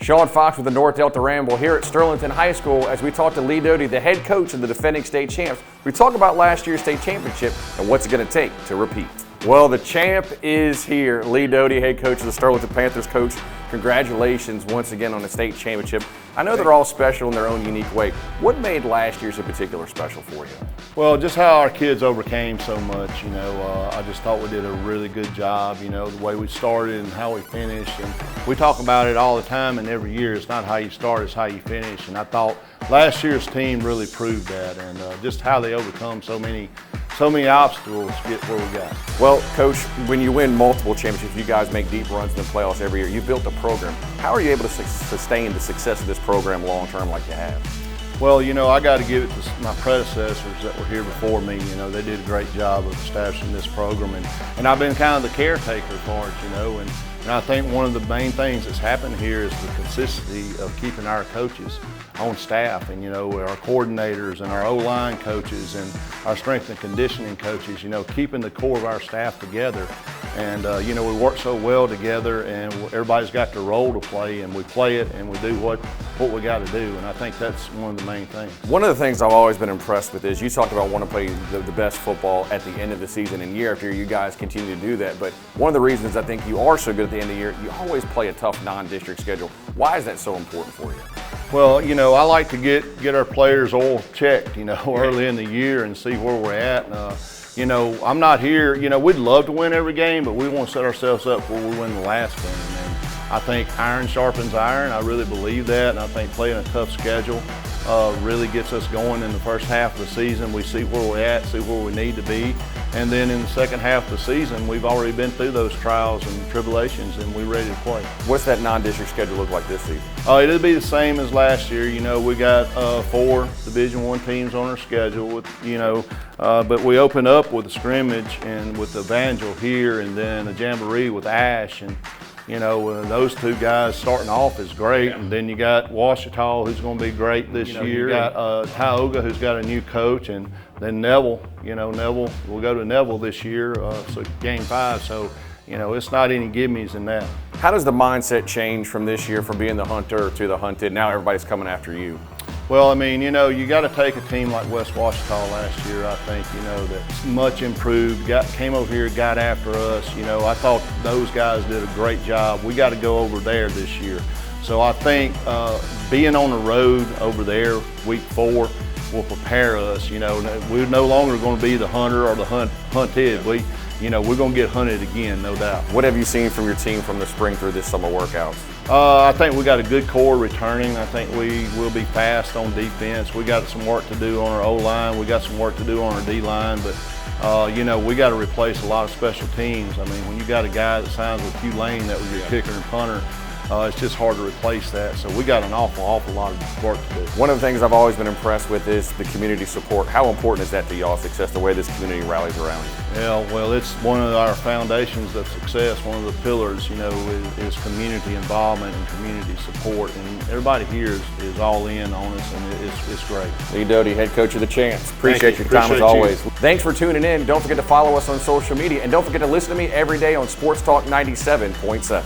Sean Fox with the North Delta Ramble here at Sterlington High School as we talk to Lee Doty, the head coach of the defending state champs. We talk about last year's state championship and what's it going to take to repeat. Well, the champ is here. Lee Doty, head coach of the Sterlington Panthers. Coach, congratulations once again on the state championship. I know they're all special in their own unique way. What made last year's in particular special for you? Well, just how our kids overcame so much, I just thought we did a really good job, the way we started and how we finished. And we talk about it all the time and every year. It's not how you start, it's how you finish. And I thought last year's team really proved that, and just how they overcome so many obstacles to get where we got. Well, Coach, when you win multiple championships, you guys make deep runs in the playoffs every year. You've built a program. How are you able to sustain the success of this program long term like you have? Well, I got to give it to my predecessors that were here before me. They did a great job of establishing this program, and I've been kind of the caretaker for it, and I think one of the main things that's happened here is the consistency of keeping our coaches on staff, and our coordinators and our O-line coaches and our strength and conditioning coaches, keeping the core of our staff together. And we work so well together, and everybody's got their role to play, and we play it, and we do what we got to do, and I think that's one of the main things. One of the things I've always been impressed with is you talked about wanting to play the best football at the end of the season, and year after year you guys continue to do that. But one of the reasons I think you are so good at the end of the year, you always play a tough non-district schedule. Why is that so important for you? Well, I like to get our players all checked, early in the year and see where we're at. I'm not here, we'd love to win every game, but we want to set ourselves up where we win the last game. And I think iron sharpens iron. I really believe that, and I think playing a tough schedule really gets us going in the first half of the season. We see where we're at, see where we need to be, and then in the second half of the season, we've already been through those trials and tribulations, and we're ready to play. What's that non-district schedule look like this season? It'll be the same as last year. We got 4 Division I teams on our schedule, but we open up with a scrimmage and with Evangel here, and then a jamboree with Ash, and those 2 guys starting off is great. And then you got Ouachita, who's going to be great this year. You got Tioga, who's got a new coach, and then Neville. Neville, we'll go to Neville this year, so game 5. So, it's not any gimmies in that. How does the mindset change from this year, from being the hunter to the hunted? Now everybody's coming after you. Well, you got to take a team like West Ouachita last year. I think, that's much improved. Came over here, got after us. I thought those guys did a great job. We got to go over there this year. So I think being on the road over there, week 4, will prepare us. We're no longer going to be the hunter or the hunted. We're going to get hunted again, no doubt. What have you seen from your team from the spring through this summer workouts? I think we got a good core returning. I think we will be fast on defense. We got some work to do on our O-line. We got some work to do on our D-line, but we got to replace a lot of special teams. When you got a guy that signs with Hugh Lane that was your kicker and punter, it's just hard to replace that. So we got an awful lot of work to do. One of the things I've always been impressed with is the community support. How important is that to y'all's success, the way this community rallies around you? Yeah, well, it's one of our foundations of success. One of the pillars, is community involvement and community support. And everybody here is all in on us, and it's great. Lee Doty, head coach of the Champs. Appreciate your time as always. Thanks for tuning in. Don't forget to follow us on social media, and don't forget to listen to me every day on Sports Talk 97.7.